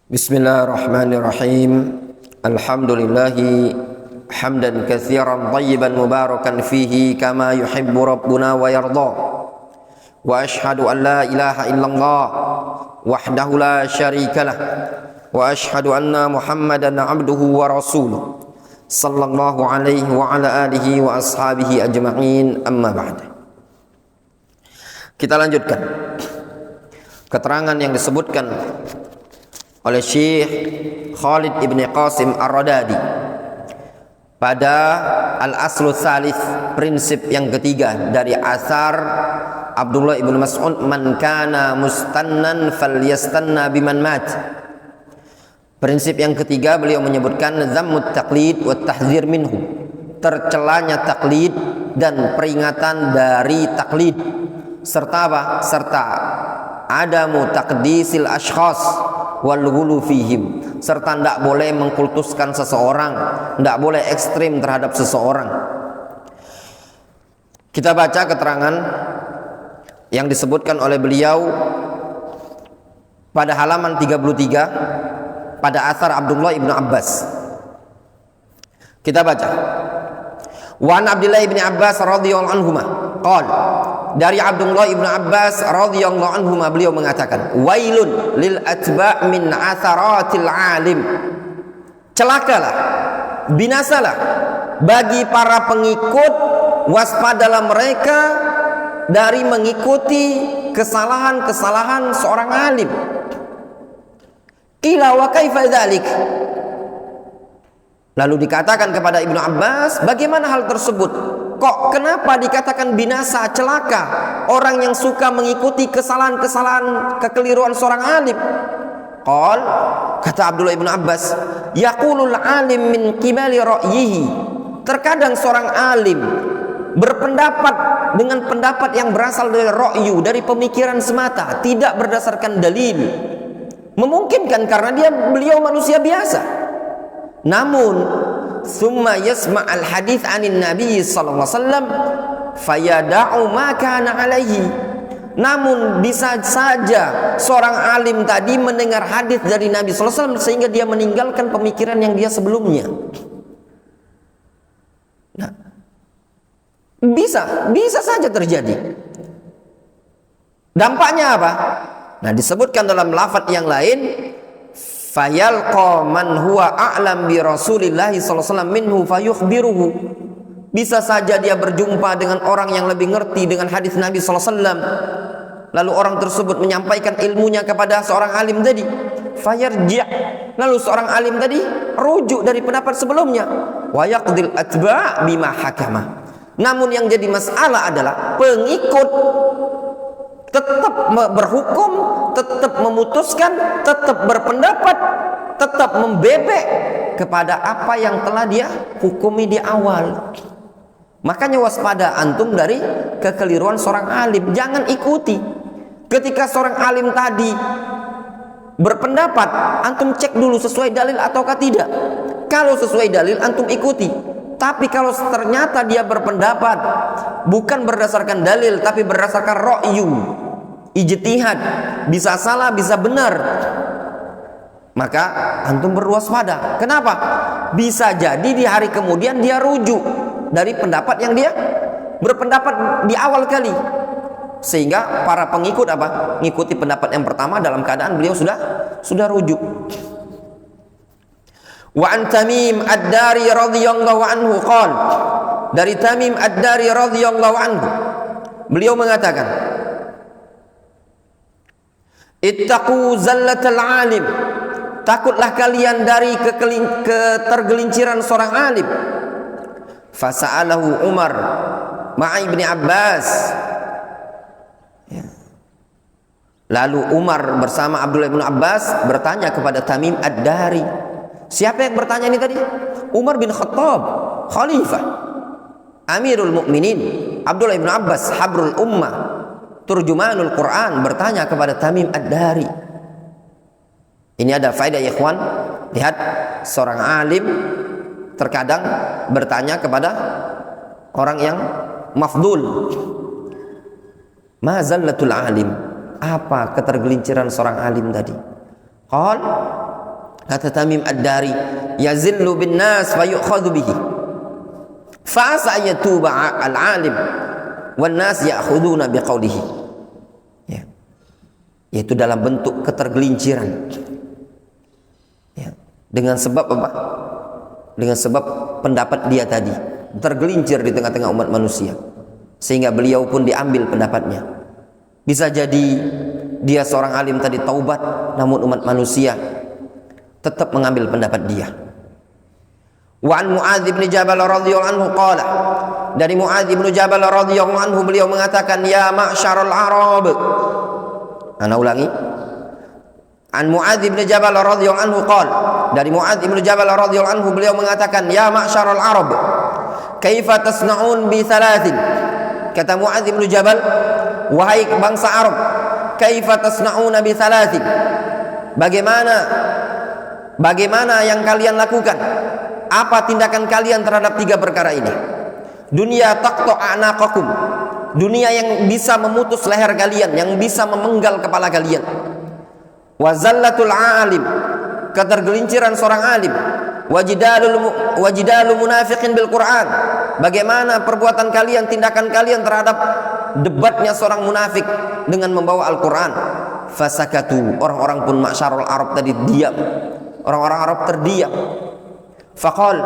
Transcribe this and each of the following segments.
Bismillahirrahmanirrahim. Alhamdulillahi hamdan katsiran thayyiban mubarakan fihi kama yuhibbu rabbuna wa yarda. Wa ashhadu an la ilaha illallah wahdahu la syarika lah. Wa ashhadu anna Muhammadan abduhu wa rasuluh. Sallallahu alaihi wa ala alihi wa ashabihi ajma'in. Amma ba'd. Kita lanjutkan keterangan yang disebutkan oleh Syekh Khalid ibn Qasim Ar-Radadi pada Al-Aslu Tsalits, prinsip yang ketiga dari asar Abdullah ibn Mas'ud, man kana mustannan falyastanna biman mat. Prinsip yang ketiga beliau menyebutkan zammut taqlid wa tahdzir minhu, tercelanya taklid dan peringatan dari taklid, serta apa? Serta adamu taqdisil ashkhas wal ghulu fihim, serta tidak boleh mengkultuskan seseorang, tidak boleh ekstrim terhadap seseorang. Kita baca keterangan yang disebutkan oleh beliau pada halaman 33 pada asar Abdullah ibn Abbas. Kita baca, wa an Abdullah ibn Abbas radhiyallahu anhuma qala, dari Abdullah ibn Abbas radhiyallahu anhu beliau mengatakan, wailun lil atba' min atharatil alim, celakalah, binasalah bagi para pengikut, waspadalah mereka dari mengikuti kesalahan-kesalahan seorang alim. Qila wa kaifa dzalik, lalu dikatakan kepada Ibnu Abbas, bagaimana hal tersebut? Kok kenapa dikatakan binasa, celaka orang yang suka mengikuti kesalahan-kesalahan, kekeliruan seorang alim? Qal, kata Abdullah ibn Abbas, yaqulul alim min qibali ra'yihi, terkadang seorang alim berpendapat dengan pendapat yang berasal dari ra'yu, dari pemikiran semata, tidak berdasarkan dalil. Memungkinkan karena beliau manusia biasa. Namun summa yasma' al-hadits 'anin Nabi sallallahu alaihi wasallam fayada'u ma kana alaihi. Namun bisa saja seorang alim tadi mendengar hadis dari Nabi sallallahu alaihi wasallam sehingga dia meninggalkan pemikiran yang dia sebelumnya. Nah, bisa saja terjadi. Dampaknya apa? Nah, disebutkan dalam lafaz yang lain, fayalqa man huwa a'lam bi Rasulillah sallallahu alaihi wasallam minhu fayukhbiruhu. Bisa saja dia berjumpa dengan orang yang lebih ngerti dengan hadis Nabi sallallahu alaihi wasallam, lalu orang tersebut menyampaikan ilmunya kepada seorang alim tadi, fayarji', lalu seorang alim tadi rujuk dari pendapat sebelumnya, wa yaqdil atba' bima hakama. Namun yang jadi masalah adalah pengikut tetap berhukum, tetap memutuskan, tetap berpendapat, tetap membebek kepada apa yang telah dia hukumi di awal. Makanya waspada antum dari kekeliruan seorang alim, jangan ikuti. Ketika seorang alim tadi berpendapat, antum cek dulu sesuai dalil ataukah tidak. Kalau sesuai dalil antum ikuti. Tapi kalau ternyata dia berpendapat bukan berdasarkan dalil tapi berdasarkan ra'yu, ijtihad, bisa salah bisa benar, maka antum berwaspada. Kenapa? Bisa jadi di hari kemudian dia rujuk dari pendapat yang dia berpendapat di awal kali, sehingga para pengikut apa? Ngikuti pendapat yang pertama dalam keadaan beliau sudah rujuk. Wa an Tamim Ad-Dari radhiyallahu anhu qala, dari Tamim Ad-Dari radhiyallahu anhu beliau mengatakan, ittaqu zallatal alim, takutlah kalian dari ketergelinciran seorang alim. Fasa'alahu Umar ma'a Ibni Abbas, lalu Umar bersama Abdullah bin Abbas bertanya kepada Tamim Ad-Dari. Siapa yang bertanya ini tadi? Umar bin Khattab, Khalifah, Amirul Mukminin, Abdullah bin Abbas, Habrul Ummah, Turjumanul Quran, bertanya kepada Tamim Ad-Dari. Ini ada faedah ya ikhwan. Lihat, seorang alim terkadang bertanya kepada orang yang mafdul. Ma zallatul alim, apa ketergelinciran seorang alim tadi? Qal, Kata Tamim Ad-Dari, yazillu bin nas fayu'khadhu bihi. Fa'asa yatuba al-alim wan nas ya'khuduna biqaulihi. Ya. Yaitu dalam bentuk ketergelinciran. Ya. Dengan sebab apa? Dengan sebab pendapat dia tadi tergelincir di tengah-tengah umat manusia, sehingga beliau pun diambil pendapatnya. Bisa jadi dia seorang alim tadi taubat, namun umat manusia tetap mengambil pendapat dia. Wa an Mu'adz bin Jabal radhiyallahu anhu qala, dari Mu'adz bin Jabal radhiyallahu anhu beliau mengatakan, ya ma'syarul arab. Ana ulangi. An Mu'adz bin Jabal radhiyallahu anhu qala, dari Mu'adz bin Jabal radhiyallahu anhu beliau mengatakan, ya ma'syarul arab, kaifa tasna'un bi thalathin. Kata Mu'adz bin Jabal, wahai bangsa Arab, kaifa tasna'una bi thalathin. Bagaimana yang kalian lakukan? Apa tindakan kalian terhadap 3 perkara ini? Dunia taqta a'naqakum, dunia yang bisa memutus leher kalian, yang bisa memenggal kepala kalian. Wa zallatul alim, ketergelinciran seorang alim. Wajidalul munafiqin bil Quran, bagaimana perbuatan kalian, tindakan kalian terhadap debatnya seorang munafik dengan membawa Al-Quran. Fasakatu, orang-orang pun ma'syarul Arab tadi diam. Orang-orang Arab terdiam. Faqal,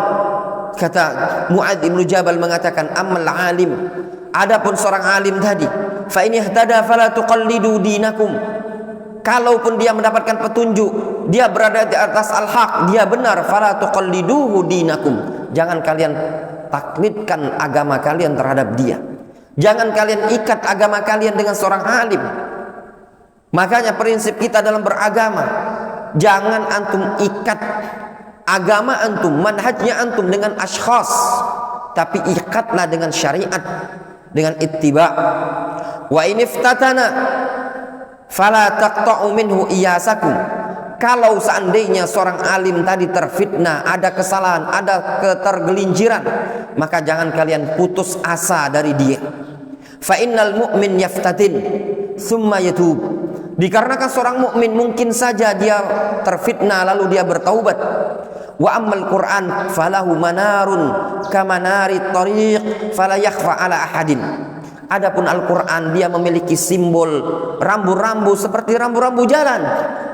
kata Mu'adz bin Jabal mengatakan, ammal alim, adapun seorang alim tadi, fa in ihtada fala tuqallidu dinakum. Kalaupun dia mendapatkan petunjuk, dia berada di atas al-haq, dia benar, fala tuqalliduhu dinakum. Jangan kalian taklidkan agama kalian terhadap dia. Jangan kalian ikat agama kalian dengan seorang alim. Makanya prinsip kita dalam beragama, jangan antum ikat agama antum, manhajnya antum dengan ashkhas, tapi ikatlah dengan syariat, dengan ittiba. Wa in iftatana fala taqta'u minhu iyasakum. Kalau seandainya seorang alim tadi terfitnah, ada kesalahan, ada ketergelinciran, maka jangan kalian putus asa dari dia. Fa innal mu'min yaftatin thumma yatub. Dikarenakan seorang mukmin mungkin saja dia terfitnah lalu dia bertaubat. Wa ammal Qur'an falahu manarun kamanari tariq fala yakhfa ala ahadin. Adapun Al-Qur'an, dia memiliki simbol rambu-rambu seperti rambu-rambu jalan,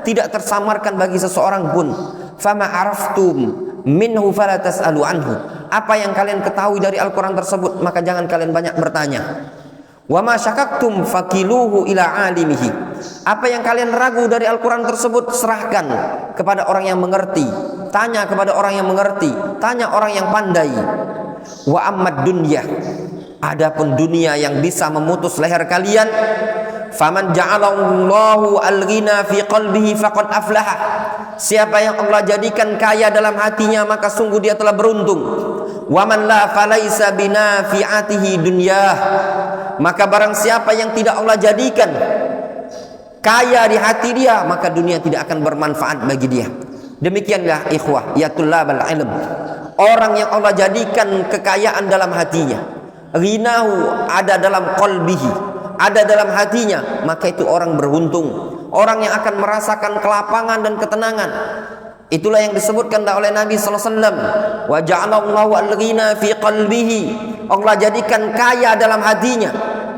tidak tersamarkan bagi seseorang pun. Fama araftum minhu fala tas'alu anhu. Apa yang kalian ketahui dari Al-Qur'an tersebut, maka jangan kalian banyak bertanya. Wa ma syakaktum fakiluhu ila alimihi. Apa yang kalian ragu dari Al-Quran tersebut, serahkan kepada orang yang mengerti. Tanya kepada orang yang mengerti, tanya orang yang pandai. Wa ammad dunya, adapun dunia yang bisa memutus leher kalian, faman ja'alallahu al-ghina fi qalbihi faqad aflaha. Siapa yang Allah jadikan kaya dalam hatinya, maka sungguh dia telah beruntung. Wa man la falaisa binafi'atihi dunyah. Maka barang siapa yang tidak Allah jadikan kaya di hati dia, maka dunia tidak akan bermanfaat bagi dia. Demikianlah ikhwah ya tullabal ilm, orang yang Allah jadikan kekayaan dalam hatinya, ghinahu ada dalam qalbihi, ada dalam hatinya, maka itu orang beruntung, orang yang akan merasakan kelapangan dan ketenangan. Itulah yang disebutkan oleh Nabi SAW, wa ja'alallahu al-ghina fi qalbihi. Allah jadikan kaya dalam hatinya.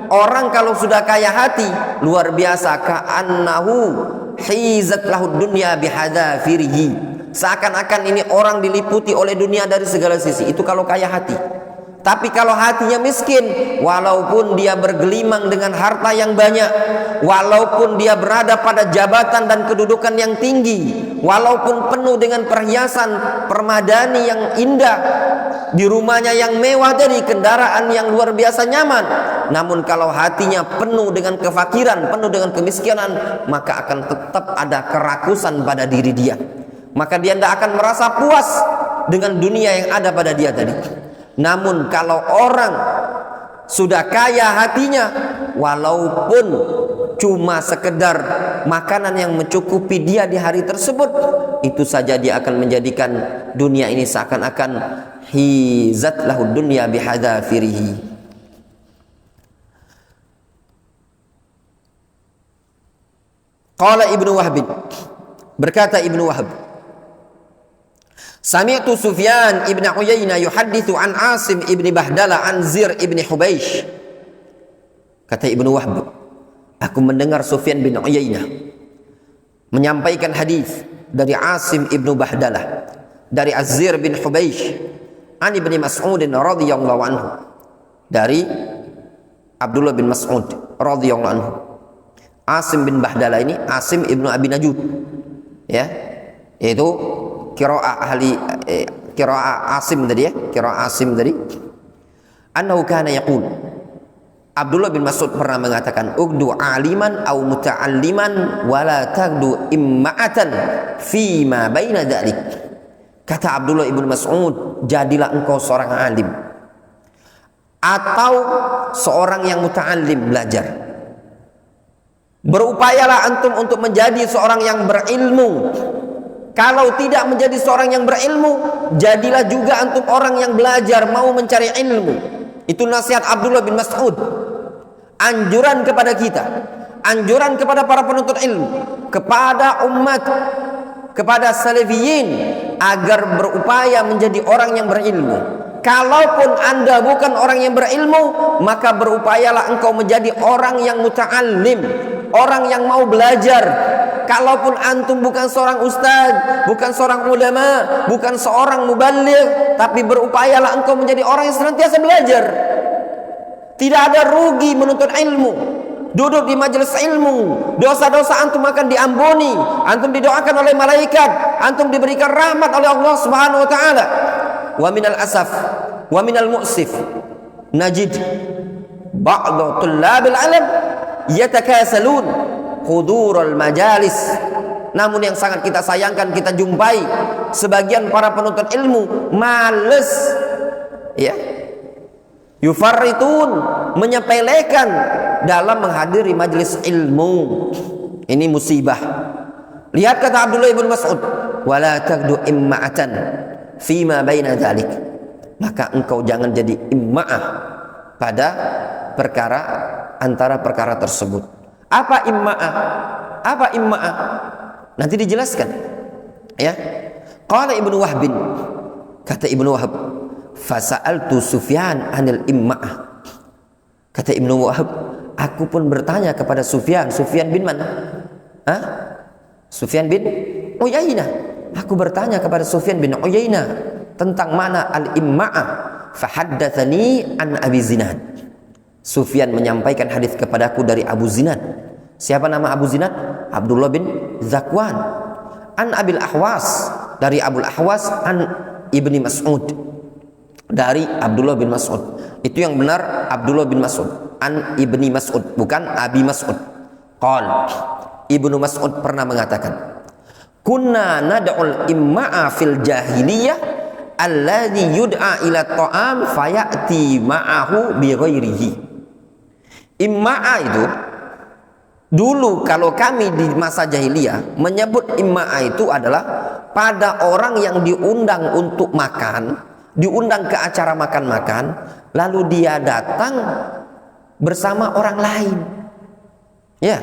Orang kalau sudah kaya hati, luar biasa, ka'annahu hizat lahud dunya bihadzafirihi. Seakan-akan ini orang diliputi oleh dunia dari segala sisi. Itu kalau kaya hati. Tapi kalau hatinya miskin, walaupun dia bergelimang dengan harta yang banyak, walaupun dia berada pada jabatan dan kedudukan yang tinggi, walaupun penuh dengan perhiasan permadani yang indah, di rumahnya yang mewah, dari kendaraan yang luar biasa nyaman, namun kalau hatinya penuh dengan kefakiran, penuh dengan kemiskinan, maka akan tetap ada kerakusan pada diri dia. Maka dia tidak akan merasa puas dengan dunia yang ada pada dia tadi. Namun kalau orang sudah kaya hatinya, walaupun cuma sekedar makanan yang mencukupi dia di hari tersebut, itu saja dia akan menjadikan dunia ini seakan-akan hizat lahud dunya bihadzafirihi. Qala Ibnu Wahb, berkata Ibnu Wahb, Sami'tu Sufyan ibn Uyainah yuhaddithu an Asim ibn Bahdala an Zir ibn Hubeish. Kata Ibnu Wahb, aku mendengar Sufyan bin Uyainah menyampaikan hadis dari Asim ibn Bahdalah, dari Az-Zir bin Hubeish, an Ibni Mas'ud radhiyallahu anhu, dari Abdullah bin Mas'ud radhiyallahu anhu. Asim bin Bahdalah ini Asim ibnu Abi Najud, ya, yaitu qiraah ahli qiraah Asim tadi, ya, qiraah Asim tadi. Annahu kana yaqul, Abdullah bin Mas'ud pernah mengatakan, ugdu aliman au muta'alliman wala tagdu imma'atan fi ma baina dzalik. Kata Abdullah bin Mas'ud, jadilah engkau seorang alim atau seorang yang muta'allim, belajar. Berupayalah antum untuk menjadi seorang yang berilmu. Kalau tidak menjadi seorang yang berilmu, jadilah juga antum orang yang belajar, mau mencari ilmu. Itu nasihat Abdullah bin Mas'ud. Anjuran kepada kita, anjuran kepada para penuntut ilmu, kepada umat, kepada salafiyin, agar berupaya menjadi orang yang berilmu. Kalaupun anda bukan orang yang berilmu, maka berupayalah engkau menjadi orang yang muta'allim, orang yang mau belajar. Kalaupun antum bukan seorang ustaz, bukan seorang ulama, bukan seorang muballigh, tapi berupayalah engkau menjadi orang yang senantiasa belajar. Tidak ada rugi menuntut ilmu. Duduk di majelis ilmu, dosa-dosa antum akan diampuni, antum didoakan oleh malaikat, antum diberikan rahmat oleh Allah Subhanahu wa taala. Wa minal asaf wa minal mu'sif najid ba'd tullabil ilm yatakasalun hudurul majalis. Namun yang sangat kita sayangkan, kita jumpai sebagian para penuntut ilmu males, ya, yufarritun, menyepelekan dalam menghadiri majelis ilmu. Ini musibah. Lihat kata Abdullah bin Mas'ud, wala tagdu imma'atan fima baina dzalik. Maka engkau jangan jadi imma'ah pada perkara antara perkara tersebut. Apa imma'ah? Apa imma'ah? Nanti dijelaskan, ya. Qala Ibnu Wahb, kata Ibnu Wahb, fasa'altu Sufyan anil imma'ah. Kata Ibnu Wahb, aku pun bertanya kepada Sufyan. Sufyan bin mana? Hah? Sufyan bin Uyainah. Aku bertanya kepada Sufyan bin Uyainah tentang mana al-imma'ah. Fahaddatsani an Abi Zinad. Sufyan menyampaikan hadis kepadaku dari Abu Zinad. Siapa nama Abu Zinad? Abdullah bin Zakwan. An Abil Ahwas, dari Abul Ahwas, an Ibni Mas'ud, dari Abdullah bin Mas'ud. Itu yang benar Abdullah bin Mas'ud, an Ibni Mas'ud, bukan Abi Mas'ud. Qal, Ibnu Mas'ud pernah mengatakan, kunna nad'ul imma'a fil jahiliyah alladhi yud'a ila ta'am fayati ma'ahu bi ghairihi. Imma'a itu dulu kalau kami di masa jahiliyah menyebut imma'a itu adalah pada orang yang diundang untuk makan, diundang ke acara makan-makan, lalu dia datang bersama orang lain. Ya,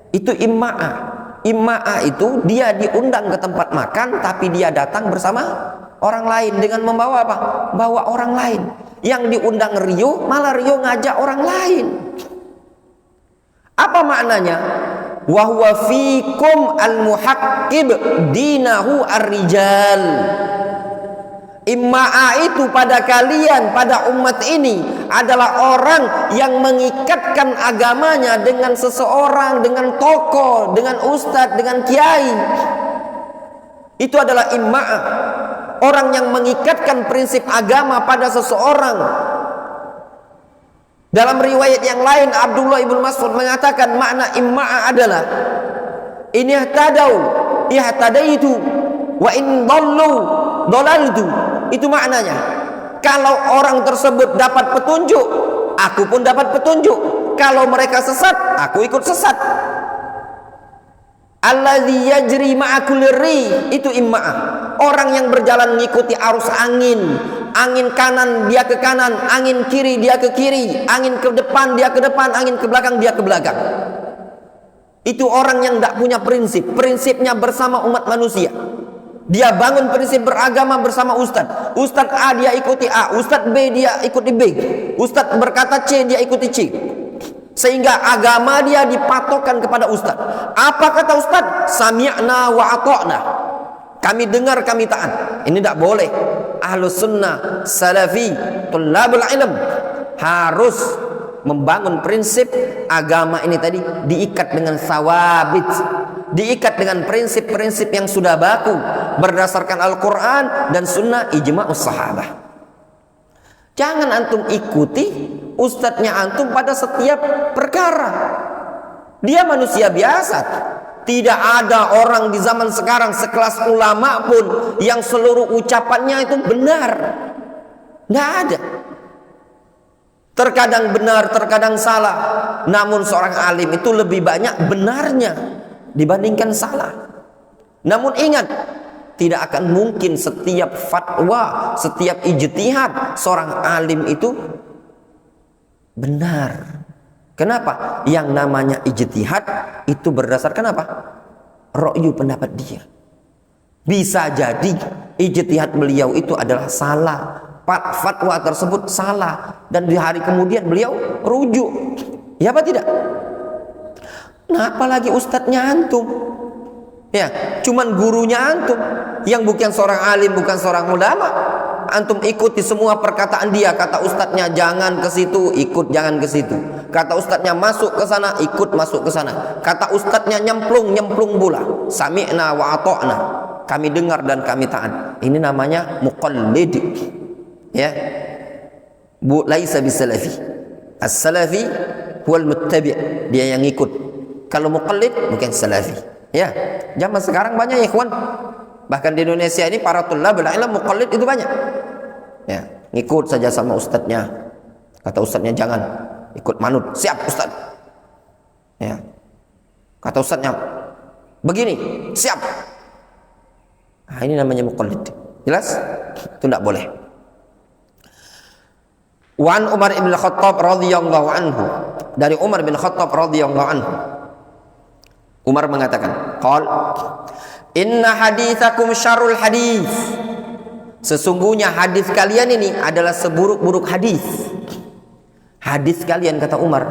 itu imma'ah. Imma'ah itu dia diundang ke tempat makan, tapi dia datang bersama orang lain dengan membawa apa? Bawa orang lain. Yang diundang Rio, malah Rio ngajak orang lain. Apa maknanya? Wa huwa fikum al-muhaqqib dinahu ar-rijal. Imma'ah itu pada kalian, pada umat ini adalah orang yang mengikatkan agamanya dengan seseorang, dengan tokoh, dengan ustadz, dengan kiai. Itu adalah imma'ah. Orang yang mengikatkan prinsip agama pada seseorang. Dalam riwayat yang lain Abdullah ibn Mas'ud mengatakan makna imma'ah adalah in ihtadau ihtadaitu wa in dallu dalaltu. Itu maknanya, kalau orang tersebut dapat petunjuk, aku pun dapat petunjuk. Kalau mereka sesat, aku ikut sesat. Alladzi yajri ma'a kulli ri, itu imma'ah. Orang yang berjalan mengikuti arus angin. Angin kanan dia ke kanan, angin kiri dia ke kiri, angin ke depan dia ke depan, angin ke belakang dia ke belakang. Itu orang yang tidak punya prinsip. Prinsipnya bersama umat manusia. Dia bangun prinsip beragama bersama Ustadz. Ustadz A dia ikuti A, Ustadz B dia ikuti B, Ustadz berkata C dia ikuti C. Sehingga agama dia dipatokkan kepada Ustadz. Apa kata Ustadz? Sami'na wa ata'na. Kami dengar, kami taat. Ini tidak boleh. Ahlus sunnah, salafi, tullabul ilm harus membangun prinsip agama ini tadi diikat dengan sawabit, diikat dengan prinsip-prinsip yang sudah baku berdasarkan Al-Quran dan sunnah ijma'us sahabah. Jangan antum ikuti ustadznya antum pada setiap perkara. Dia manusia biasa. Tidak ada orang di zaman sekarang sekelas ulama pun yang seluruh ucapannya itu benar. Tidak ada. Terkadang benar, terkadang salah. Namun seorang alim itu lebih banyak benarnya dibandingkan salah. Namun ingat, tidak akan mungkin setiap fatwa, setiap ijtihad seorang alim itu benar. Kenapa? Yang namanya ijtihad itu berdasarkan apa? Ra'yu, pendapat dia. Bisa jadi ijtihad beliau itu adalah salah, fatwa tersebut salah, dan di hari kemudian beliau rujuk. Ya apa tidak? Nah, apalagi ustadznya antum. Ya, cuman gurunya antum yang bukan seorang alim, bukan seorang ulama. Antum ikuti semua perkataan dia. Kata ustadznya jangan ke situ, ikut jangan ke situ. Kata ustadznya masuk ke sana, ikut masuk ke sana. Kata ustadznya nyemplung, nyemplung pula. Sami'na wa ata'na. Kami dengar dan kami taat. Ini namanya muqallid. Ya. Bu laisa bisalafi. As-salafi huwal muttabi'. Dia yang ikut. Kalau muqallid bukan salafi. Ya. Zaman sekarang banyak ya ikhwan. Bahkan di Indonesia ini para tullabul ilm muqallid itu banyak. Ya, ngikut saja sama ustadznya. Kata ustadznya jangan, ikut manut. Siap ustadz. Ya. Kata ustadznya begini, siap. Nah, ini namanya muqallid. Jelas? Itu tidak boleh. Wan Umar bin Khattab radhiyallahu anhu. Dari Umar bin Khattab radhiyallahu anhu. Umar mengatakan, qal inna hadithakum syarrul hadis. Sesungguhnya hadis kalian ini adalah seburuk-buruk hadis. Hadis kalian, kata Umar,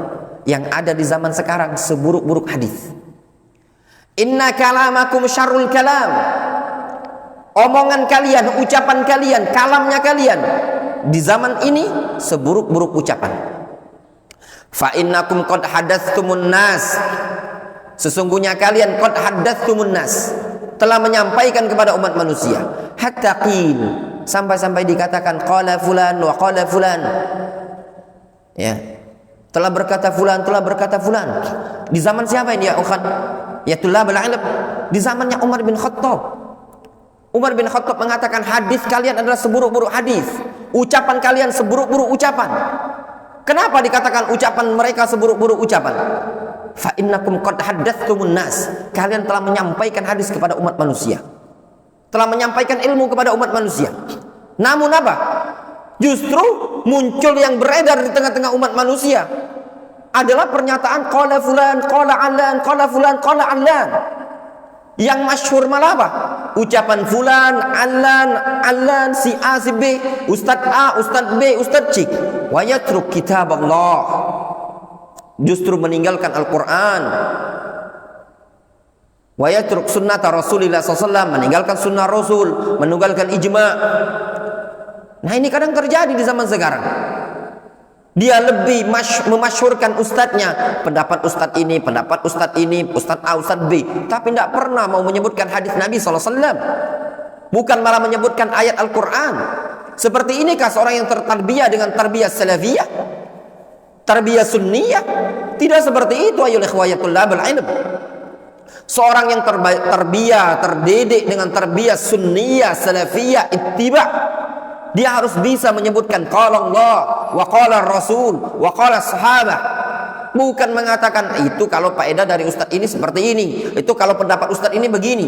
yang ada di zaman sekarang seburuk-buruk hadis. Inna kalamakum syarrul kalam. Omongan kalian, ucapan kalian, kalamnya kalian di zaman ini seburuk-buruk ucapan. Fa innakum qad hadatstumun nas. Sesungguhnya kalian qad hadatstumun nas, telah menyampaikan kepada umat manusia. Hatta qil, sampai-sampai dikatakan qala fulan wa qala fulan. Ya. Telah berkata fulan, telah berkata fulan. Di zaman siapa ini ya ukhan? Ya tullabul ilm. Di zamannya Umar bin Khattab. Umar bin Khattab mengatakan hadis kalian adalah seburuk-buruk hadis. Ucapan kalian seburuk-buruk ucapan. Kenapa dikatakan ucapan mereka seburuk-buruk ucapan? Fa innakum qad haddatstumun nas. Kalian telah menyampaikan hadis kepada umat manusia. Telah menyampaikan ilmu kepada umat manusia. Namun apa? Justru muncul yang beredar di tengah-tengah umat manusia adalah pernyataan qala fulan, qala alan, qala fulan, qala alan. Yang masyhur malah apa? Ucapan fulan, alan, si A, si B, Ustadz A, Ustadz B, Ustadz C. Wa yatruk kitab Allah. Justru meninggalkan Al-Quran. Wa yatruk sunnata Rasulillah SAW, meninggalkan sunnah Rasul, meninggalkan ijma'. Nah, ini kadang terjadi di zaman sekarang. Dia lebih memasyhurkan ustadznya, pendapat ustadz ini, pendapat ustadz ini, ustadz A, ustadz B, tapi tidak pernah mau menyebutkan hadis Nabi SAW. Bukan malah menyebutkan ayat Al-Quran. Seperti inikah seorang yang tertarbiyah dengan tarbiyah salafiyah, tarbiyah sunniyah? Tidak seperti itu ayyuhal ikhwatul labul ilm. Seorang yang tarbiyah, terdidik dengan tarbiyah sunniyah, salafiyah, ittiba', dia harus bisa menyebutkan qala Allah wa qala Rasul wa qala sahabah. Bukan mengatakan itu kalau faedah dari ustadz ini seperti ini, itu kalau pendapat ustadz ini begini.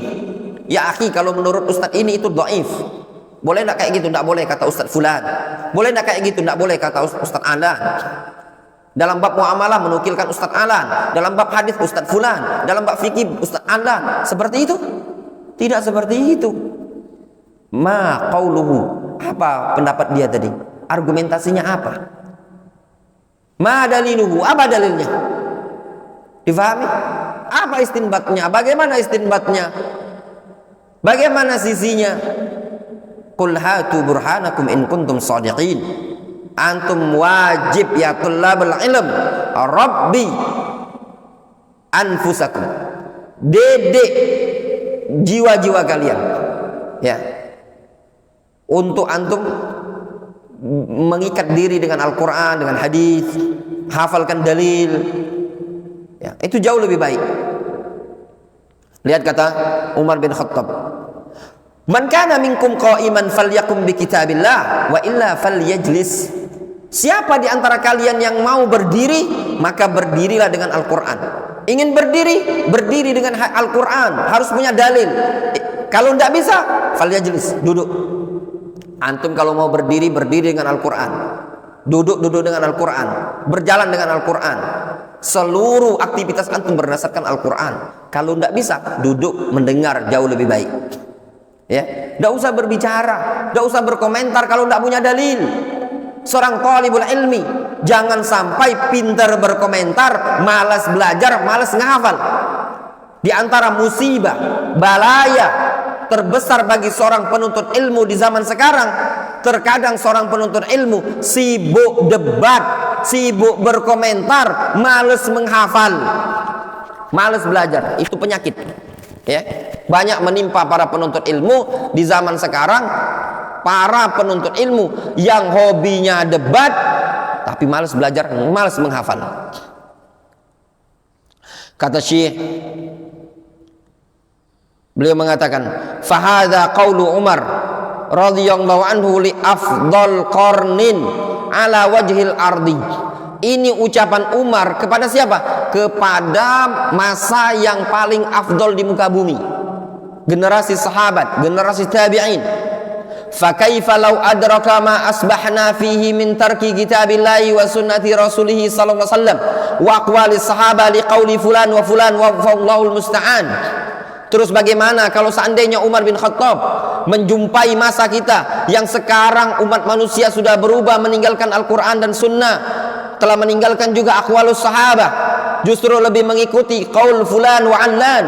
Ya akhi, kalau menurut ustadz ini itu dhaif. Boleh enggak kayak gitu? Enggak boleh kata ustadz fulan. Boleh enggak kayak gitu? Enggak boleh kata ustadz alan. Dalam bab muamalah menukilkan ustadz alan, dalam bab hadis ustadz fulan, dalam bab fikih ustadz alan. Seperti itu? Tidak seperti itu. Ma qauluhu, apa pendapat dia tadi? Argumentasinya apa? Ma daliluhu, apa dalilnya? Difahami? Apa istinbatnya? Bagaimana istinbatnya? Bagaimana sisinya? Qul hatu burhanakum in kuntum shadiqin. Antum wajib ya tullabul ilm rabbi anfusakum, dedek jiwa-jiwa kalian, ya, untuk antum mengikat diri dengan Al-Quran, dengan hadis, hafalkan dalil, ya, itu jauh lebih baik. Lihat kata Umar bin Khattab, man kana minkum qa'iman falyakum bi kitabillah wa illa falyajlis. Siapa di antara kalian yang mau berdiri, maka berdirilah dengan Al-Quran. Ingin berdiri, berdiri dengan Al-Quran, harus punya dalil. Kalau tidak bisa, falyajlis, duduk. Antum kalau mau berdiri, berdiri dengan Al-Quran. Duduk dengan Al-Quran. Berjalan dengan Al-Quran. Seluruh aktivitas antum berdasarkan Al-Quran. Kalau tidak bisa, duduk mendengar jauh lebih baik. Ya, tidak usah berbicara, tidak usah berkomentar kalau tidak punya dalil. Seorang talibul ilmi jangan sampai pintar berkomentar, malas belajar, malas menghafal. Di antara musibah, balaya terbesar bagi seorang penuntut ilmu di zaman sekarang, terkadang seorang penuntut ilmu sibuk debat, sibuk berkomentar, malas menghafal, malas belajar. Itu penyakit, ya, banyak menimpa para penuntut ilmu di zaman sekarang. Para penuntut ilmu yang hobinya debat tapi malas belajar, malas menghafal. Kata Syekh, beliau mengatakan, fahadha qaulu Umar radhiyallahu anhu li afdal qarnin ala wajhil ardi. Ini ucapan Umar kepada siapa? Kepada masa yang paling afdol di muka bumi, generasi sahabat, generasi tabi'in. Fakaifa law adraka ma asbahna fihi min tarki kitabillahi wa sunnati rasulih sallallahu alaihi wasallam wa aqwali sahaba liqauli fulan wa fulan wa Allahul musta'an. Terus bagaimana kalau seandainya Umar bin Khattab menjumpai masa kita yang sekarang umat manusia sudah berubah, meninggalkan Al-Quran dan Sunnah, telah meninggalkan juga aqwalus sahabah, justru lebih mengikuti qaul fulan wa allan.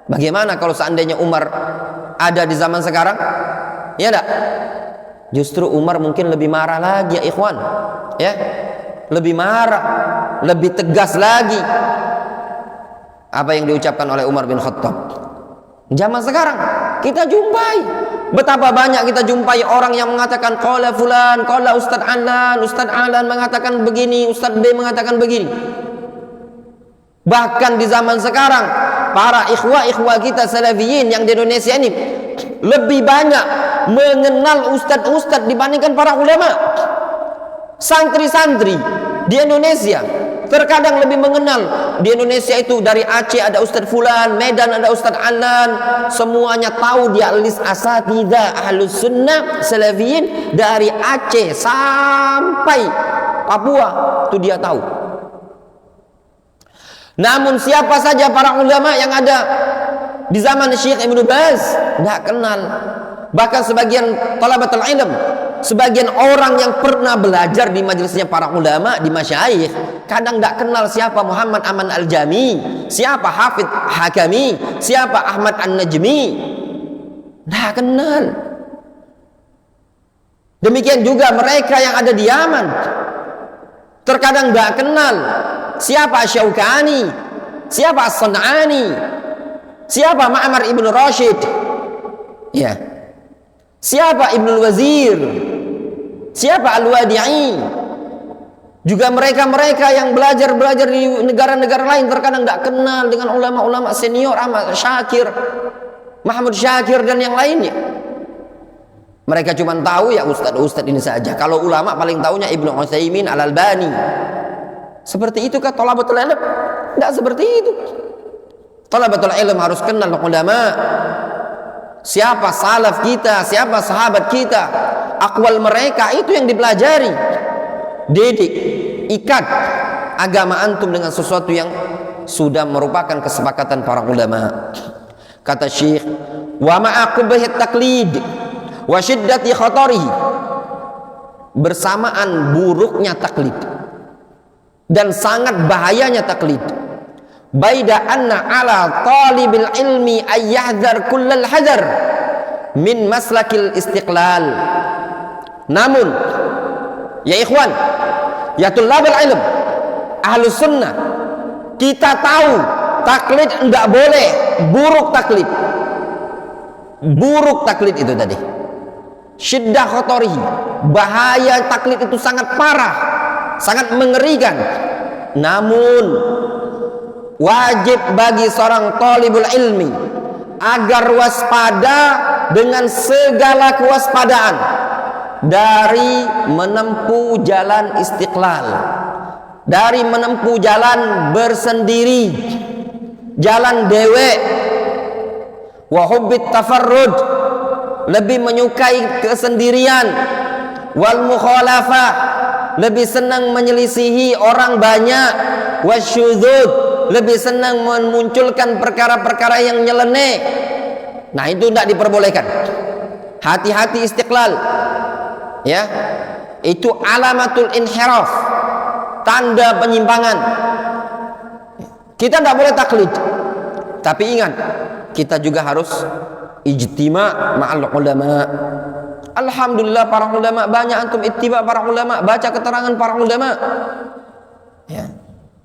Bagaimana kalau seandainya Umar ada di zaman sekarang? Ya enggak? Justru Umar mungkin lebih marah lagi, ya ikhwan, ya, lebih marah, lebih tegas lagi. Apa yang diucapkan oleh Umar bin Khattab? Zaman sekarang kita jumpai betapa banyak kita jumpai orang yang mengatakan qala fulan, qala Ustaz Alan mengatakan begini, Ustaz B mengatakan begini. Bahkan di zaman sekarang para ikhwah kita salafiyin yang di Indonesia ini lebih banyak mengenal ustadz dibandingkan para ulama. Santri-santri di Indonesia terkadang lebih mengenal. Di Indonesia itu dari Aceh ada Ustadz Fulan, Medan ada Ustadz Alan, semuanya tahu dia list asatidzah ahlus sunnah salafiyin dari Aceh sampai Papua, itu dia tahu. Namun siapa saja para ulama yang ada di zaman Syekh Ibnu Baz tidak kenal. Bahkan sebagian talabatul ilm, sebagian orang yang pernah belajar di majelisnya para ulama, di masyayikh, kadang tidak kenal siapa Muhammad Aman Al-Jami, siapa Hafidh Hakami, siapa Ahmad An-Najmi, tidak kenal. Demikian juga mereka yang ada di Yaman, terkadang tidak kenal siapa Syaukani, siapa As-San'ani, siapa Ma'mar Ibn Rashid, ya, siapa Ibnul Wazir, siapa Al-Wadi'i. Juga mereka-mereka yang belajar di negara-negara lain terkadang tidak kenal dengan ulama-ulama senior Ahmad Syakir, Mahmud Syakir dan yang lainnya. Mereka cuma tahu ya ustadz ini saja. Kalau ulama paling tahunya Ibnu Utsaimin, Al-Albani. Seperti itu kah thalabatul ilm? Tidak seperti itu. Thalabatul ilm harus kenal ulama. Siapa salaf kita, siapa sahabat kita, akwal mereka, itu yang dipelajari. Didik, ikat agama antum dengan sesuatu yang sudah merupakan kesepakatan para ulama. Kata Syekh, wa ma'aqubhi taqlid wa syiddati khatarihi, bersamaan buruknya taklid dan sangat bahayanya taklid, baida anna ala talibil ilmi ayyahdzar kullal hadzar min maslakil istiqlal. Namun ya ikhwan, ya tullabul ilm, ahlus sunnah, kita tahu taklid enggak boleh, buruk taklid. Buruk taklid itu tadi, syiddah khotorihi, bahaya taklid itu sangat parah, sangat mengerikan. Namun wajib bagi seorang talibul ilmi agar waspada dengan segala kewaspadaan dari menempuh jalan istiqlal, dari menempuh jalan bersendiri, jalan dewek, wa hubbit tafarrud, lebih menyukai kesendirian, wal mukhalafah, lebih senang menyelisihi orang banyak, wasyudzud, lebih senang memunculkan perkara-perkara yang nyeleneh. Nah, itu tidak diperbolehkan. Hati-hati istiqlal, ya, itu alamatul inhiraf, tanda penyimpangan. Kita tidak boleh taklid, tapi ingat, kita juga harus ijtima' ma'al ulama. Alhamdulillah para ulama banyak, antum ittiba para ulama, baca keterangan para ulama, ya.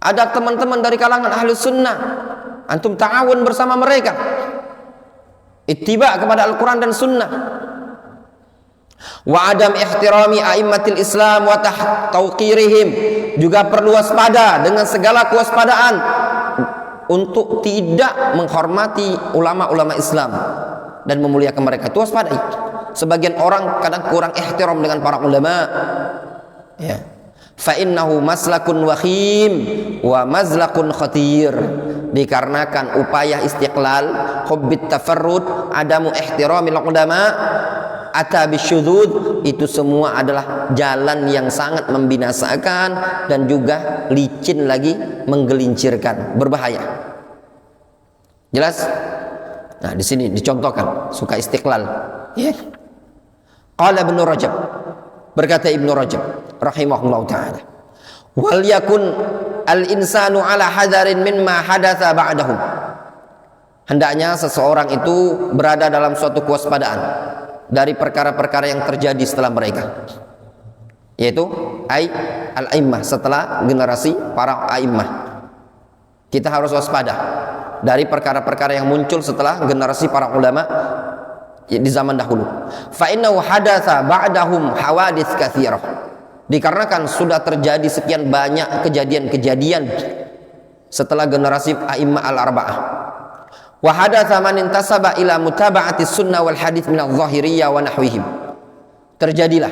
Ada teman-teman dari kalangan ahlus sunnah, antum ta'awun bersama mereka, ittiba kepada Al-Quran dan sunnah. Wa adam ihtirami a'immatil Islam wa tauqirihim, juga perlu waspada dengan segala kewaspadaan untuk tidak menghormati ulama-ulama Islam dan memuliakan mereka. Itu waspadai. Sebagian orang kadang kurang ihtiram dengan para ulama, ya. Fa innahu maslakun wakhim wa mazlakun khatir, dikarenakan upaya istiqlal, hubbit tafarrud, adamu ihtiramil ulama, atabisyudzud, itu semua adalah jalan yang sangat membinasakan dan juga licin lagi, menggelincirkan, berbahaya. Jelas? Nah, di sini dicontohkan suka istiqlal. Ya. Qala Ibnu Rajab, berkata Ibnu Rajab rahimahullah taala, wal yakun al insanu ala hadarin mimma hadatsa ba'dahu, hendaknya seseorang itu berada dalam suatu kewaspadaan dari perkara-perkara yang terjadi setelah mereka, yaitu al-a'immah, setelah generasi para a'immah. Kita harus waspada dari perkara-perkara yang muncul setelah generasi para ulama di zaman dahulu. Fa innahu hadatsa ba'dahum hawadits katsirah, dikarenakan sudah terjadi sekian banyak kejadian-kejadian setelah generasi a'immah al-arba'ah. Wa hadatsa man intasaba ila mutaba'ati sunnah wal hadits min adh-dhahiriyyah wa nahwihim, terjadilah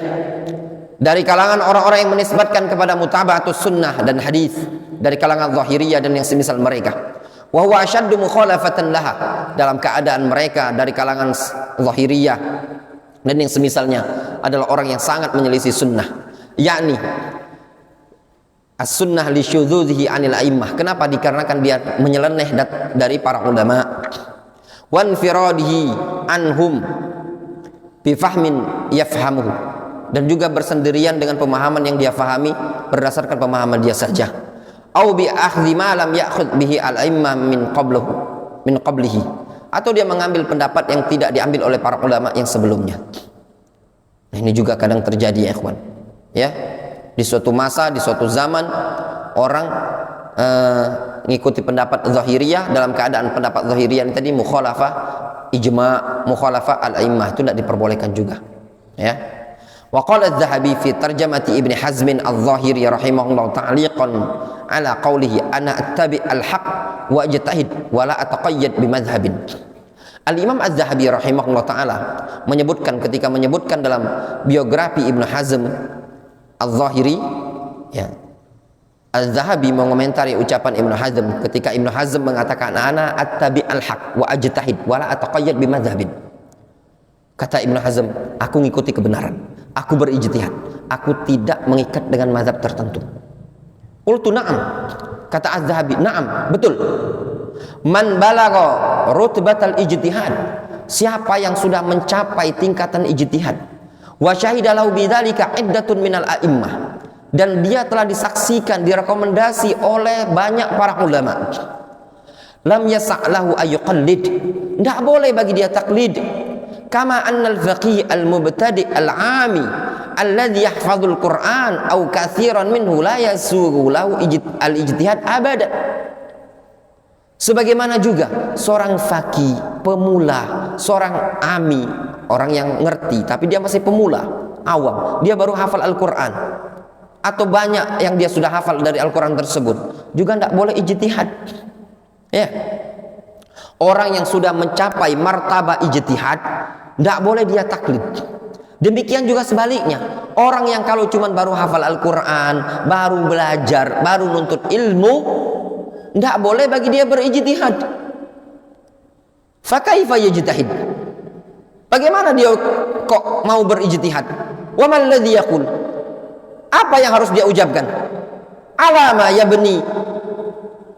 dari kalangan orang-orang yang menisbatkan kepada mutaba'atus sunnah dan hadis dari kalangan dhahiriyah dan yang semisal mereka. Wa huwa ashaddu mukhalafatan laha, dalam keadaan mereka dari kalangan dhahiriyah dan yang semisalnya adalah orang yang sangat menyelisih sunnah, yakni as-sunnah li syudzudhihi anil a'immah. Kenapa? Dikarenakan dia menyeleneh dari para ulama. Wan firadihi anhum bi fahmin yafhamuhu, dan juga bersendirian dengan pemahaman yang dia fahami berdasarkan pemahaman dia saja. Au bi akhdhi ma lam ya'khudh bihi al-a'immah min qablihi, atau dia mengambil pendapat yang tidak diambil oleh para ulama yang sebelumnya. Nah, ini juga kadang terjadi ya ikhwan, ya. Di suatu masa, di suatu zaman, orang mengikuti pendapat zahiriyah dalam keadaan pendapat zahiriyah ini tadi mukhalafah ijma', mukhalafah al-a'immah, itu tidak diperbolehkan juga, ya. Wa qala adz-Dzahabi fi tarjamati Ibnu Hazm adz-Dzahiri rahimahullah ta'liqan ala qawlihi ana attabi al-haq wa ajtahid wa la ataqayyad bi madhhabin. Al-Imam adz-Dzahabi rahimahullah ta'ala menyebutkan, ketika menyebutkan dalam biografi Ibnu Hazm adz-Dzahiri, ya, Al-Zahabi mengomentari ucapan Ibnu Hazm ketika Ibnu Hazm mengatakan ana attabi al-haq wa ajtahid wa la ataqayyad bi madhhabin. Kata Ibnu Hazm, aku ngikuti kebenaran, aku berijtihad, aku tidak mengikat dengan mazhab tertentu. Qultu na'am, kata Az-Zahabi, na'am, betul. Man balagha rutbatal ijtihad, siapa yang sudah mencapai tingkatan ijtihad, wa syahida lahu bidzalika iddatun minal a'immah, dan dia telah disaksikan, direkomendasi oleh banyak para ulama, lam yasa'lahu ayyuqallid, tidak boleh bagi dia taklid. Kama annal faqih al-mubtadi al-ami alladhi yahfazul Qur'an aw katsiran minhu la yasughu lahu al-ijtihad abada. Sebagaimana juga seorang faqih pemula, seorang ami, orang yang ngerti tapi dia masih pemula, awam, dia baru hafal Al-Qur'an atau banyak yang dia sudah hafal dari Al-Qur'an tersebut, juga tidak boleh ijtihad. Ya. Orang yang sudah mencapai martabah ijtihad tidak boleh dia taklid. Demikian juga sebaliknya, orang yang kalau cuma baru hafal Al-Quran, baru belajar, baru nuntut ilmu, tidak boleh bagi dia berijtihad. Fakaifa yajtahid? Bagaimana dia kok mau berijtihad? Wa mal ladzi yaqul? Apa yang harus dia ucapkan? Alama yabni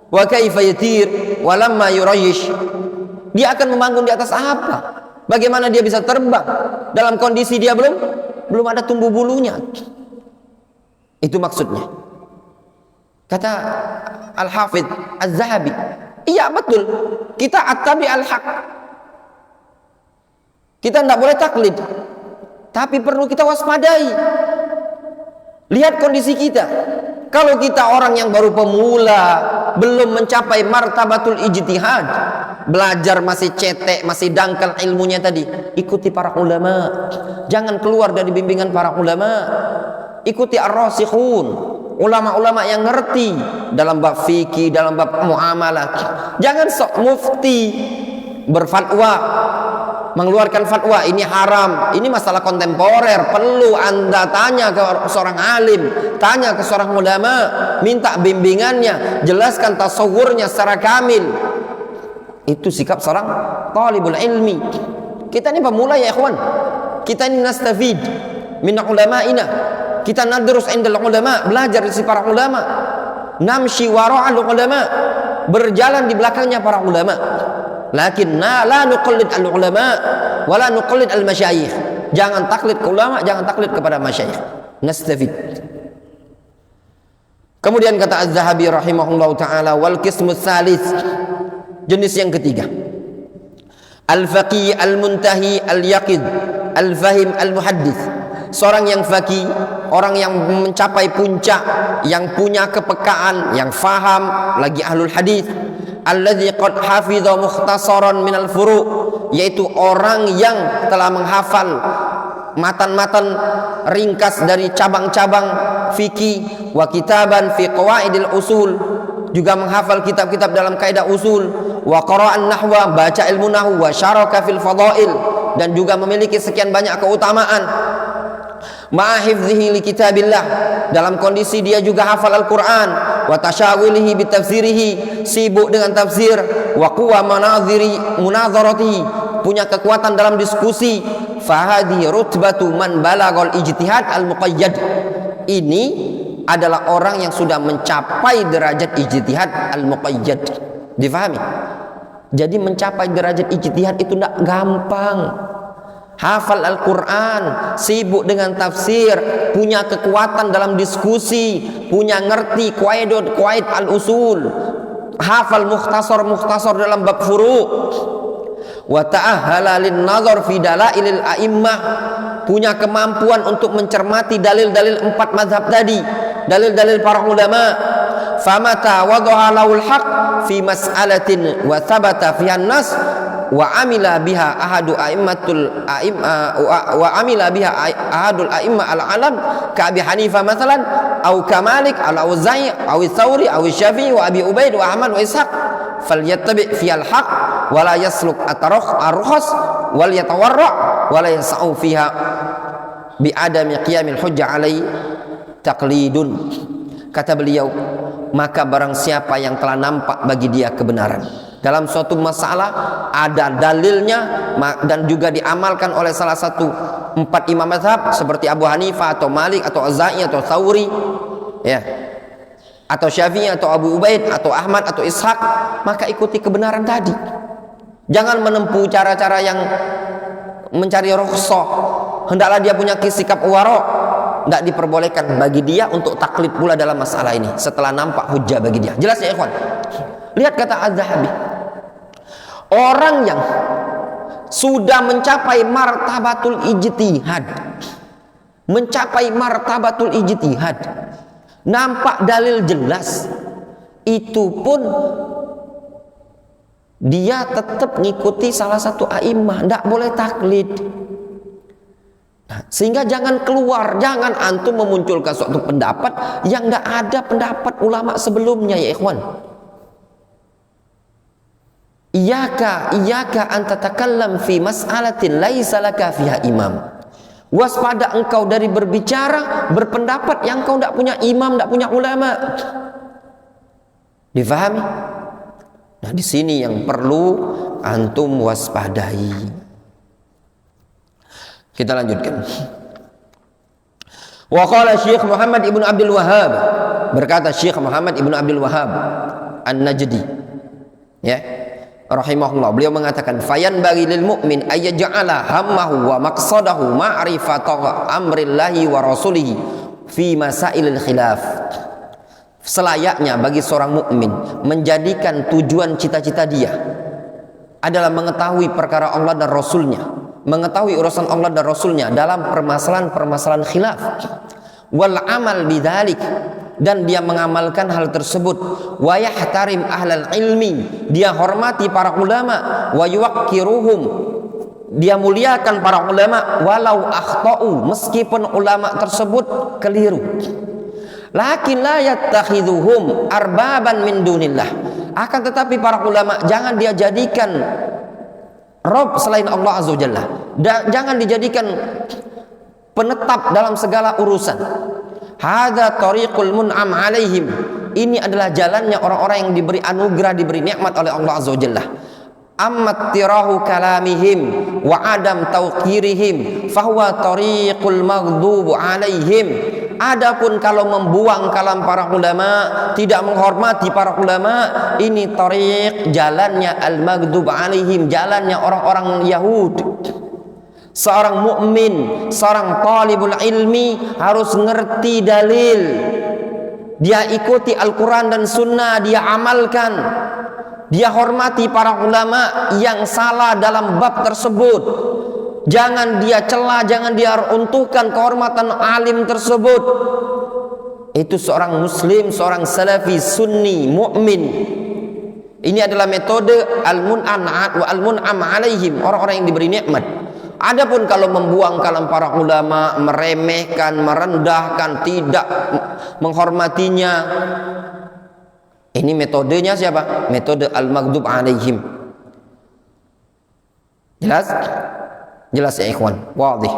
wa kaifa yatir wa lamma yurayish? Dia akan membangun di atas apa? Bagaimana dia bisa terbang dalam kondisi dia belum ada tumbuh bulunya? Itu maksudnya. Kata Al-Hafidh Az-Zahabi, iya betul, kita attabi al-haq, kita tidak boleh taklid, tapi perlu kita waspadai. Lihat kondisi kita. Kalau kita orang yang baru pemula, belum mencapai martabatul ijtihad, belajar masih cetek, masih dangkal ilmunya tadi, ikuti para ulama. Jangan keluar dari bimbingan para ulama. Ikuti ar-rasikhun, ulama-ulama yang ngerti dalam bab fikih, dalam bab muamalah. Jangan sok mufti berfatwa, mengeluarkan fatwa ini haram, ini masalah kontemporer, perlu Anda tanya ke seorang alim, tanya ke seorang ulama, minta bimbingannya, jelaskan tasawurnya secara kamil. Itu sikap seorang talibul ilmi. Kita ini pemula ya ikhwan, kita ini nastafid min ulama'ina, kita nadrus indal ulama, belajar dari para ulama, namshi wara'al ulama, berjalan di belakangnya para ulama. Lakinna la nuqallid al-ulama wa la nuqallid al-masyayikh. Jangan taklid ke ulama, jangan taklid kepada masyayikh. Nastafid. Kemudian kata Az-Zahabi rahimahullahu taala, wal qismus tsalits, jenis yang ketiga, al-faqih al-muntahi al-yaqid al-fahim al-muhaddits. Seorang yang faqih, orang yang mencapai puncak, yang punya kepekaan, yang faham, lagi ahlul hadis, alladzi qad hafidha mukhtasaran minal furu', yaitu orang yang telah menghafal matan-matan ringkas dari cabang-cabang fikih, wa kitaban fi qawaidil usul, juga menghafal kitab-kitab dalam kaidah usul, wa qara'an nahwa, baca ilmu nahwu, wa syaraka fil fadail, dan juga memiliki sekian banyak keutamaan, ma'ahifzihi li kitabillah, dalam kondisi dia juga hafal Al-Quran, wa tasyawilihi bitafsirihi, sibuk dengan tafsir, wa quwa munazaratihi, punya kekuatan dalam diskusi. Fahadi rutbatu man balaghal ijtihad al-muqayyad. Ini adalah orang yang sudah mencapai derajat ijtihad al-muqayyad. Difahami? Jadi mencapai derajat ijtihad itu tidak gampang. Hafal Al-Quran, sibuk dengan tafsir, punya kekuatan dalam diskusi, punya ngerti qawaid al-usul, hafal mukhtasar dalam bab furu', wa ta'ahhala lin nazar fi dalailil a'immah, punya kemampuan untuk mencermati dalil-dalil 4 mazhab tadi, dalil-dalil para ulama. Famata wada'a lahul haq fi mas'alatin wa thabata fiha an-nas wa amila biha ahadul a'imma al-alam ka Abi Hanifah masalan, au ka Malik al-Auza'i au Tsauri au Syafi'i wa Abi Ubaid wa Ahmad wa Ishaq, falyattabi fi al-haq wa la yasluk ar-rukhas wal yatawarra' wa la yas'u fiha bi adami qiyamil hujjah alai taqlidun. Kata beliau, maka barang siapa yang telah nampak bagi dia kebenaran dalam suatu masalah, ada dalilnya dan juga diamalkan oleh salah satu 4 imam mazhab seperti Abu Hanifah atau Malik atau Auza'i atau Tsauri, ya, atau Syafi'i atau Abu Ubaid atau Ahmad atau Ishaq, maka ikuti kebenaran tadi. Jangan menempuh cara-cara yang mencari rukhsah. Hendaklah dia punya sikap wara'. Tidak diperbolehkan bagi dia untuk taklid pula dalam masalah ini setelah nampak hujjah bagi dia. Jelas ya ikhwan? Lihat kata Az-Zahabi, orang yang sudah mencapai martabatul ijtihad, nampak dalil jelas, itu pun dia tetap ngikuti salah satu a'immah, tidak boleh taklid. Nah, sehingga jangan keluar, jangan antum memunculkan suatu pendapat yang tidak ada pendapat ulama sebelumnya ya ikhwan. Iyaka an tatakallam fi mas'alatin laisa laka fiha imam. Waspada engkau dari berbicara, berpendapat yang kau tidak punya imam, tidak punya ulama. Difahami? Nah, di sini yang perlu antum waspadai. Kita lanjutkan. Wa qala Syekh Muhammad ibn Abdul Wahhab, berkata Syekh Muhammad ibn Abdul Wahhab An-Najdi, ya, rahimahullah, beliau mengatakan, fayan bagi lil mu'min ayyaj'ala hammahu wa maqsadahu ma'rifata amrillahi wa rasulihi fi masailil khilaf. Selayaknya bagi seorang mukmin menjadikan tujuan cita-cita dia adalah mengetahui perkara Allah dan Rasulnya, mengetahui urusan Allah dan Rasulnya dalam permasalahan-permasalahan khilaf, wal amal bidzalik, dan dia mengamalkan hal tersebut, wa yahtarim ahlal ilmi, dia hormati para ulama, wa yuwaqqiruhum, dia muliakan para ulama, walau akhtau, meskipun ulama tersebut keliru. Lakin la yattakhidhuhum arbaban min dunillah, akan tetapi para ulama jangan dia jadikan Rabb selain Allah Azza wa Jalla, jangan dijadikan penetap dalam segala urusan. Hadza tariqul mun'am alaihim, ini adalah jalannya orang-orang yang diberi anugerah, diberi nikmat oleh Allah Azza wa Jalla. Ammat tirahu kalamihim wa adam tauqirihim fahuwa tariqul maghdubu alaihim. Adapun kalau membuang kalam para ulama, tidak menghormati para ulama, ini tariq, jalannya al-maghdub alaihim, jalannya orang-orang Yahudi. Seorang mukmin, seorang talibul ilmi harus ngerti dalil, dia ikuti Al-Quran dan Sunnah, dia amalkan, dia hormati para ulama yang salah dalam bab tersebut. Jangan dia cela, jangan dia runtuhkan kehormatan alim tersebut. Itu seorang muslim, seorang salafi sunni mukmin. Ini adalah metode al-mun'am wa al-mun'am alaihim, orang-orang yang diberi nikmat. Adapun kalau membuang kalam para ulama, meremehkan, merendahkan, tidak menghormatinya, ini metodenya siapa? Metode al-maghdub alaihim. Jelas? Jelas ya ikhwan, wadih.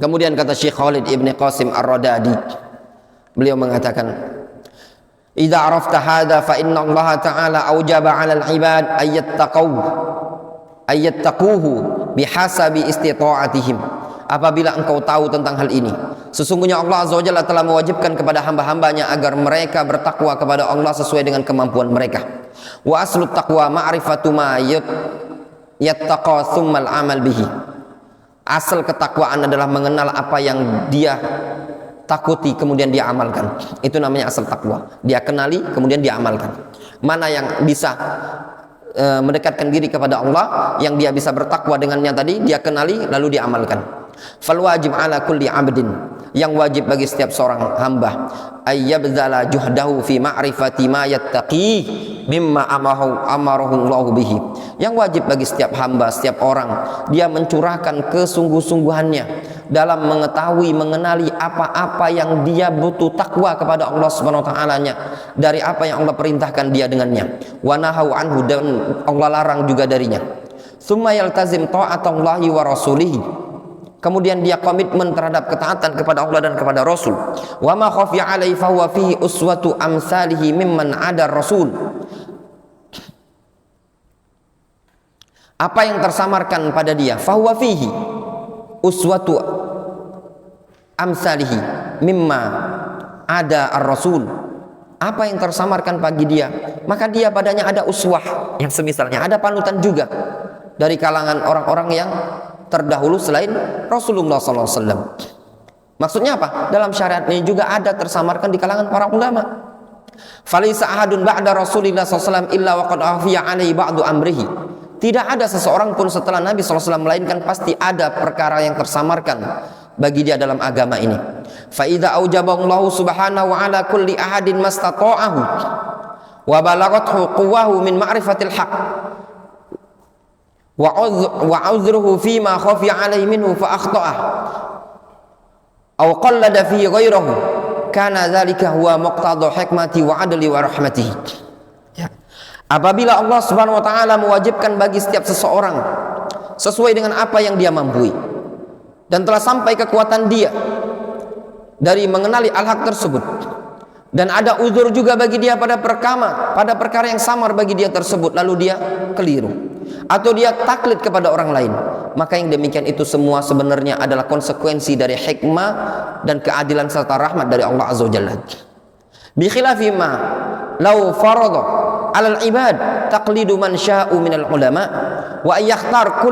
Kemudian kata Syekh Khalid Ibn Qasim Ar-Radadi, beliau mengatakan, idza arafta hadza fa inna Allah ta'ala aujaba 'alal ibad ayyattaquhu bihasabi istita'atihim. Apabila engkau tahu tentang hal ini, sesungguhnya Allah Azza wa Jalla telah mewajibkan kepada hamba-hambanya agar mereka bertakwa kepada Allah sesuai dengan kemampuan mereka. Wa aslut taqwa ma'rifatu ma yattaqa tsummal amal bihi. Asal ketakwaan adalah mengenal apa yang dia takuti kemudian dia amalkan. Itu namanya asal takwa. Dia kenali kemudian dia amalkan. Mana yang bisa mendekatkan diri kepada Allah, yang dia bisa bertakwa dengannya tadi, dia kenali lalu dia amalkan. Fal wajib ala kulli abdin, yang wajib bagi setiap seorang hamba, ayyabdzala juhdahu fi ma'rifati ma yattaqi mimma amarahu Allah bihi. Yang wajib bagi setiap hamba, setiap orang, dia mencurahkan kesungguh-sungguhannya dalam mengetahui, mengenali apa-apa yang dia butuh takwa kepada Allah Subhanahu wa ta'ala-nya, dari apa yang Allah perintahkan dia dengannya, wa nahaw anhu, dan Allah larang juga darinya. Tsumma yaltazim ta'atallahi wa rasulihi, kemudian dia komitmen terhadap ketaatan kepada Allah dan kepada Rasul. Wa ma khafiya alaihi fa huwa fihi uswatu amsalihi mimman ada Rasul. Apa yang tersamarkan pada dia, fa huwa fihi uswatu amsalihi mimma ada ar-Rasul. apa yang tersamarkan bagi dia, maka dia padanya ada uswah yang semisalnya, ada panutan juga dari kalangan orang-orang yang terdahulu selain Rasulullah SAW. Maksudnya apa? Dalam syariat ini juga ada tersamarkan di kalangan para ulama. Falisa ahadun ba'da Rasulillah SAW illa waqad afiya alaihi ba'du amrihi. Tidak ada seseorang pun setelah Nabi SAW melainkan pasti ada perkara yang tersamarkan bagi dia dalam agama ini. Fa idza aujaballahu subhanahu wa ala kulli ahadin mastata'ahu wa balaghathu quwwahu min ma'rifatil haqq wa uzruhu fima khafiya alaihi minhu fa akhta'ah aw qallada fi ghairihi kana dzalika huwa muqtadha hikmati wa adli wa rahmatihi. Ya. Apabila Allah Subhanahu wa taala mewajibkan bagi setiap seseorang sesuai dengan apa yang dia mampu dan telah sampai kekuatan dia dari mengenali al-haq tersebut, dan ada uzur juga bagi dia pada perkara yang samar bagi dia tersebut, lalu dia keliru atau dia taklid kepada orang lain, maka yang demikian itu semua sebenarnya adalah konsekuensi dari hikmah dan keadilan serta rahmat dari Allah Azza wa Jalla. Bi khilafi ma law farada 'ala al-ibad taqlidu man sya'u minal ulama wa ayakhtar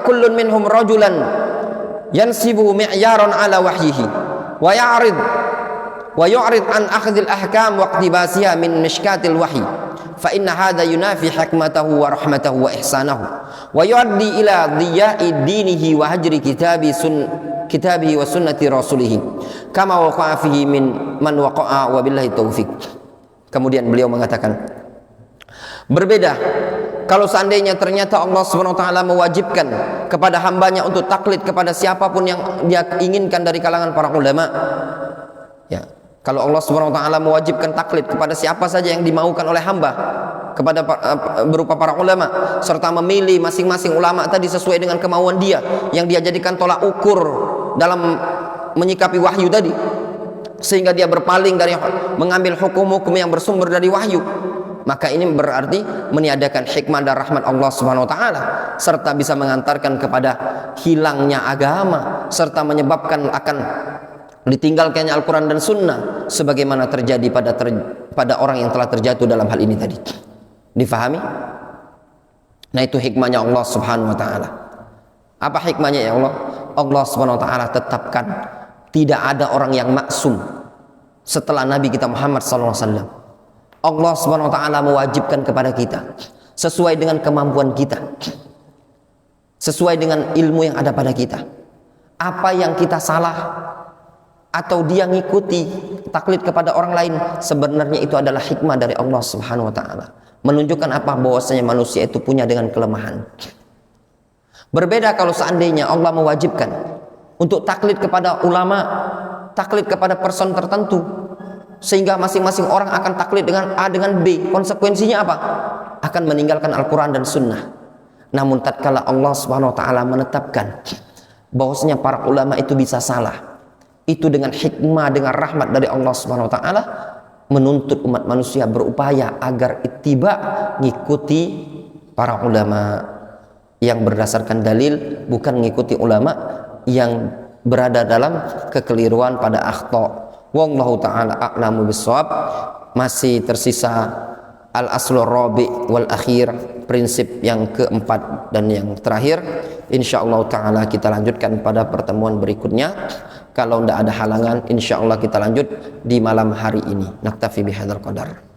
kullun minhum rajulan yansibu mi'yaran 'ala wahyihi wa yu'rid an akhdhil ahkam wa iqtibasiha min mishkatil wahyi fa inna hadha yunafi hikmatahu wa rahmatahu wa ihsanahu wa yuaddi ila dhiya'i dinihi wa hajri kitabihi wa sunnati rasulih kama waqa'a fihi min man waqa'a wa billahi taufiq. Kemudian beliau mengatakan, berbeda kalau seandainya ternyata Allah Subhanahu wa taala mewajibkan kepada hambanya untuk taklid kepada siapapun yang dia inginkan dari kalangan para ulama. Ya, kalau Allah Subhanahu wa taala mewajibkan taklid kepada siapa saja yang dimaukan oleh hamba kepada berupa para ulama, serta memilih masing-masing ulama tadi sesuai dengan kemauan dia yang dia jadikan tolak ukur dalam menyikapi wahyu tadi, sehingga dia berpaling dari mengambil hukum-hukum yang bersumber dari wahyu, maka ini berarti meniadakan hikmah dan rahmat Allah Subhanahu wa taala, serta bisa mengantarkan kepada hilangnya agama, serta menyebabkan akan ditinggalkannya Al-Quran dan Sunnah, sebagaimana terjadi pada orang yang telah terjatuh dalam hal ini tadi. Difahami? Nah, itu hikmahnya Allah Subhanahu wa taala. Apa hikmahnya ya Allah? Allah Subhanahu wa taala tetapkan tidak ada orang yang maksum setelah Nabi kita Muhammad SAW. Allah Subhanahu wa taala mewajibkan kepada kita sesuai dengan kemampuan kita, sesuai dengan ilmu yang ada pada kita. Apa yang kita salah atau dia ngikuti taklid kepada orang lain, sebenarnya itu adalah hikmah dari Allah Subhanahu wa taala, menunjukkan apa? Bahwasanya manusia itu punya dengan kelemahan. Berbeda kalau seandainya Allah mewajibkan untuk taklid kepada ulama, taklid kepada person tertentu, sehingga masing-masing orang akan taklid dengan A dengan B. Konsekuensinya apa? Akan meninggalkan Al-Quran dan Sunnah. Namun tatkala Allah Subhanahu wa taala menetapkan bahwasanya para ulama itu bisa salah, itu dengan hikmah, dengan rahmat dari Allah Subhanahu wa taala, menuntut umat manusia berupaya agar ittiba, ngikuti para ulama yang berdasarkan dalil, bukan mengikuti ulama yang berada dalam kekeliruan pada akhta. Wallahu ta'ala a'lamu bissawab. Masih tersisa al-aslur rabi' wal akhir, prinsip yang keempat dan yang terakhir. Insyaallah ta'ala kita lanjutkan pada pertemuan berikutnya. Kalau tidak ada halangan, insyaallah kita lanjut di malam hari ini. Naktafi bihadzal qadar.